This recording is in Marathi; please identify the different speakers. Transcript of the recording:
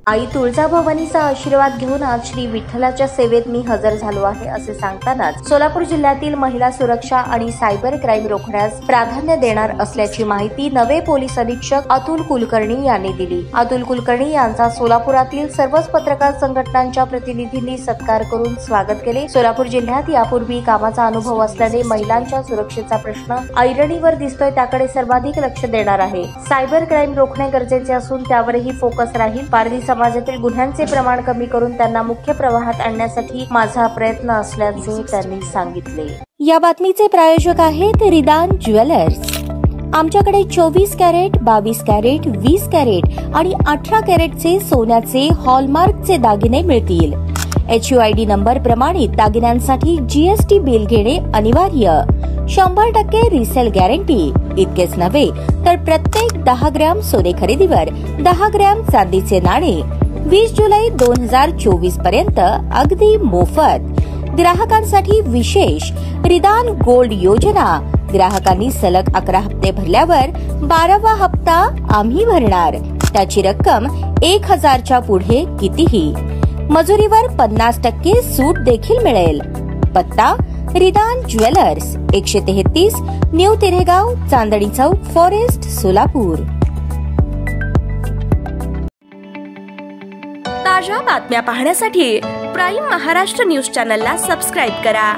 Speaker 1: आई तुळजाभवानीचा आशीर्वाद घेऊन आज श्री विठ्ठलाच्या सेवेत मी हजर झालो आहे असे सांगतानाच सोलापूर जिल्ह्यातील महिला सुरक्षा आणि सायबर क्राईम रोखण्यास प्राधान्य देणार असल्याची माहिती नवे पोलीस अधीक्षक अतुल कुलकर्णी यांनी दिली। अतुल कुलकर्णी यांचा सोलापुरातील सर्वच पत्रकार संघटनांच्या प्रतिनिधींनी सत्कार करून स्वागत केले। सोलापूर जिल्ह्यात यापूर्वी कामाचा अनुभव असल्याने महिलांच्या सुरक्षेचा प्रश्न ऐरणीवर दिसतोय, त्याकडे सर्वाधिक लक्ष देणार आहे। सायबर क्राईम रोखणे गरजेचे असून त्यावरही फोकस राहील। पारधी समाजातील गुन्ह्यांचे प्रमाण कमी करून त्यांना मुख्य प्रवाहात आणण्यासाठी माझा प्रयत्न असल्याचे त्यांनी सांगितले।
Speaker 2: या बातमीचे प्रायोजक आहेत रिदान ज्वेलर्स। आमच्याकडे 24 कॅरेट, 22 कॅरेट, 20 कॅरेट आणि 18 कॅरेटचे सोन्याचे हॉलमार्कचे दागिने मिळतील। HUID नंबर प्रमाणित दागिन्यांसाठी GST बिल घेणे अनिवार्य। 100% रिसेल गॅरंटी। इतकेच नव्हे तर प्रत्येक 10 ग्रॅम सोने खरेदीवर 10 ग्रॅम चांदीचे नाणे 20 जुलै 2024 पर्यंत अगदी मोफत। ग्राहकांसाठी विशेष रिदान गोल्ड योजना। ग्राहकांनी सलग 11 हप्ते भरल्यावर 12वा हप्ता आम्ही भरणार। त्याची रक्कम 1000च्या पुढे कितीही। मजुरीवर 50% सूट देखील मिळेल। पत्ता रिदान jewellers, 133 new तिरेगाव, Chandni Chowk, forest, Solapur.
Speaker 3: ताज्या बातम्या पाहण्यासाठी प्राईम महाराष्ट्र न्यूज चॅनलला सबस्क्राईब करा।